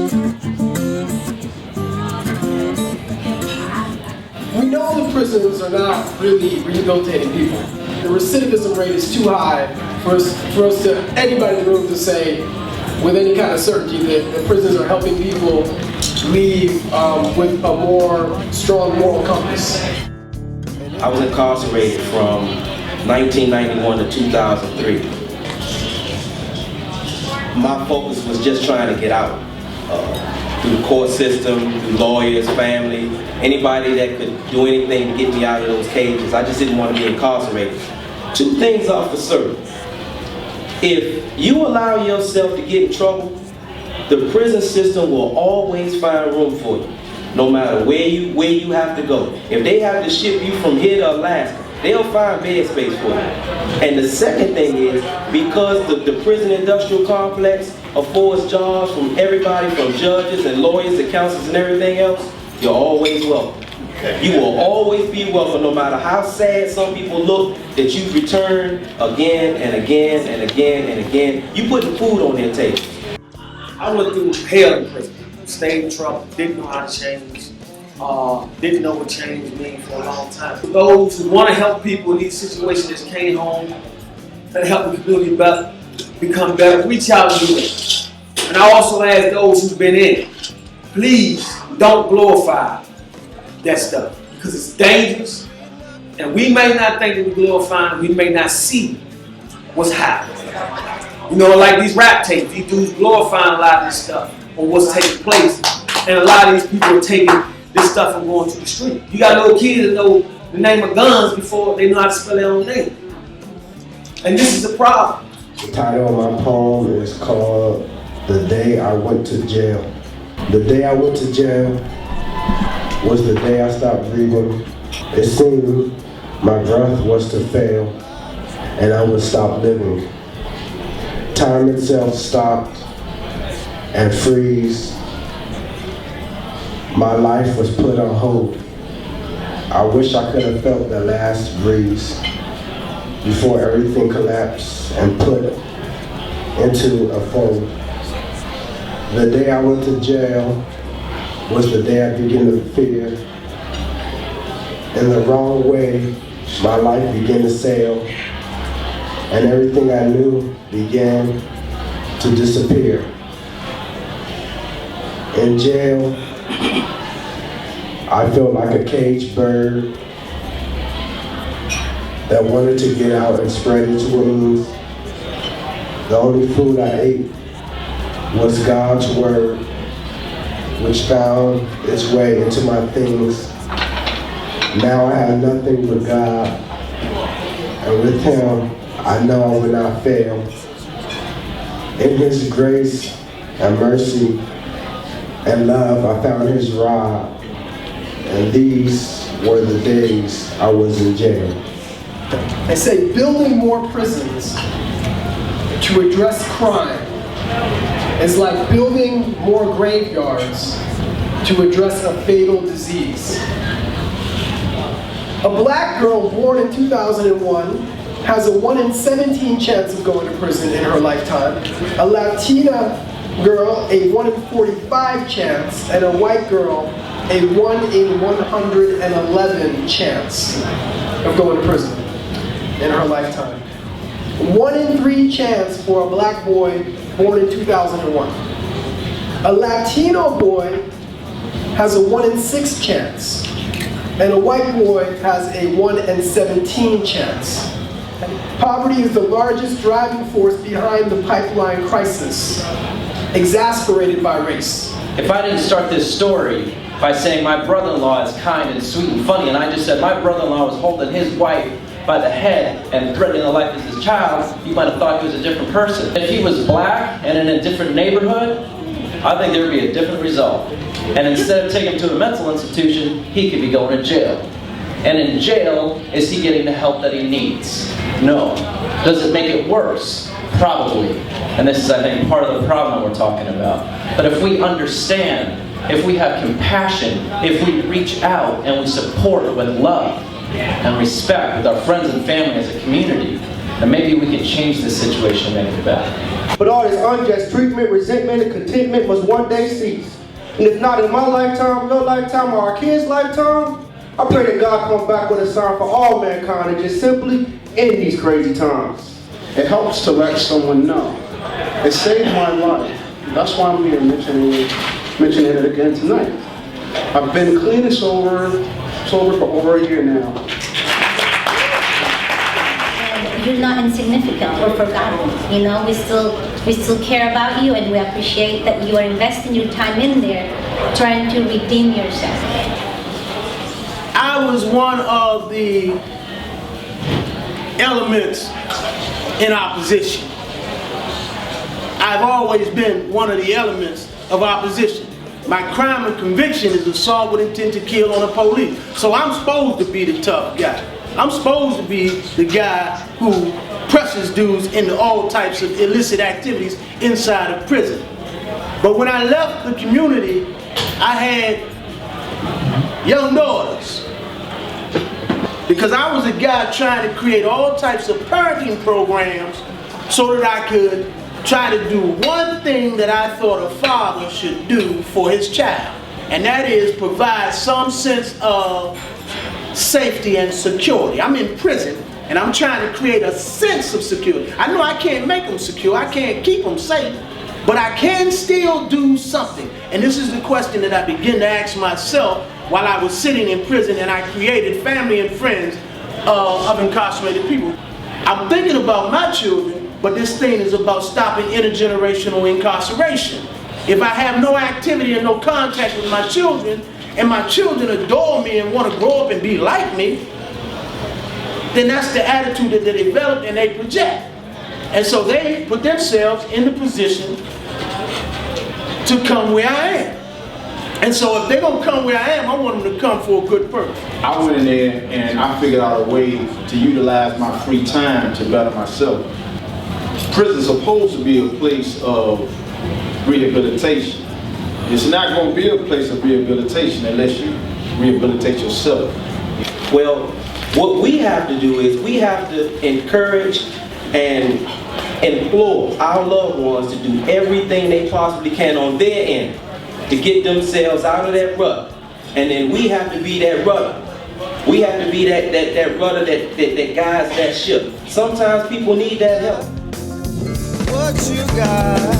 We know the prisons are not really rehabilitating people. The recidivism rate is too high for us to, anybody in the room to say with any kind of certainty that the prisons are helping people leave with a more strong moral compass. I was incarcerated from 1991 to 2003. My focus was just trying to get out. Through the court system, through lawyers, family, anybody that could do anything to get me out of those cages. I just didn't want to be incarcerated. Two things off the surface. If you allow yourself to get in trouble, the prison system will always find room for you, no matter where you have to go. If they have to ship you from here to Alaska, they'll find bed space for you. And the second thing is, because the prison industrial complex affords jobs from everybody, from judges and lawyers to counselors and everything else, you're always welcome. You will always be welcome, no matter how sad some people look that you've returned again and again and again and again. You putting food on their table. I went through hell in prison. Stayed in trouble, didn't know how to change, didn't know what change means for a long time. For those who want to help people in these situations that came home and help the community become better, reach out and do it. And I also ask those who've been in, please don't glorify that stuff, because it's dangerous, and we may not think that we're glorifying, we may not see what's happening. You know, like these rap tapes, these dudes glorifying a lot of this stuff or what's taking place, and a lot of these people are taking this stuff and going to the street. You got little kids that know the name of guns before they know how to spell their own name, and this is a problem. The title of my poem is called "The Day I Went to Jail." The day I went to jail was the day I stopped breathing. It seemed my breath was to fail and I would stop living. Time itself stopped and freeze. My life was put on hold. I wish I could have felt the last breeze before everything collapsed and put into a fold. The day I went to jail was the day I began to fear. In the wrong way, my life began to sail, and everything I knew began to disappear. In jail, I felt like a caged bird that wanted to get out and spread its wings. The only food I ate was God's word, which found its way into my things. Now I have nothing but God, and with Him, I know I will not fail. In His grace and mercy and love, I found His rod, and these were the days I was in jail. They say building more prisons to address crime is like building more graveyards to address a fatal disease. A black girl born in 2001 has a 1 in 17 chance of going to prison in her lifetime. A Latina girl, a 1 in 45 chance, and a white girl, a 1 in 111 chance of going to prison in her lifetime. 1 in 3 chance for a black boy born in 2001. A Latino boy has a 1 in 6 chance, and a white boy has a 1 in 17 chance. Poverty is the largest driving force behind the pipeline crisis, exacerbated by race. If I didn't start this story by saying my brother-in-law is kind and sweet and funny, and I just said my brother-in-law was holding his wife by the head and threatening the life of his child, you might have thought he was a different person. If he was black and in a different neighborhood, I think there would be a different result. And instead of taking him to a mental institution, he could be going to jail. And in jail, is he getting the help that he needs? No. Does it make it worse? Probably. And this is, I think, part of the problem that we're talking about. But if we understand, if we have compassion, if we reach out and we support with love and respect with our friends and family as a community, and maybe we can change the situation and make it better. But all this unjust treatment, resentment, and contentment must one day cease. And if not in my lifetime, your lifetime, or our kids' lifetime, I pray that God come back with a sign for all mankind and just simply end these crazy times. It helps to let someone know. It saved my life. That's why I'm here mentioning it again tonight. I've been clean and sober for over a year now. And you're not insignificant or forgotten. You know, we still care about you, and we appreciate that you are investing your time in there, trying to redeem yourself. I was one of the elements in opposition. I've always been one of the elements of opposition. My crime of conviction is assault with intent to kill on the police. So I'm supposed to be the tough guy. I'm supposed to be the guy who presses dudes into all types of illicit activities inside of prison. But when I left the community, I had young daughters. Because I was a guy trying to create all types of parenting programs so that I could try to do one thing that I thought a father should do for his child. And that is provide some sense of safety and security. I'm in prison and I'm trying to create a sense of security. I know I can't make them secure, I can't keep them safe, but I can still do something. And this is the question that I began to ask myself while I was sitting in prison and I created family and friends of incarcerated people. I'm thinking about my children, but this thing is about stopping intergenerational incarceration. If I have no activity and no contact with my children, and my children adore me and want to grow up and be like me, then that's the attitude that they develop and they project. And so they put themselves in the position to come where I am. And so if they're going to come where I am, I want them to come for a good purpose. I went in there and I figured out a way to utilize my free time to better myself. Prison's supposed to be a place of rehabilitation. It's not going to be a place of rehabilitation unless you rehabilitate yourself. Well, what we have to do is we have to encourage and implore our loved ones to do everything they possibly can on their end to get themselves out of that rut. And then we have to be that rudder. We have to be that rudder that guides that ship. Sometimes people need that help. What you got?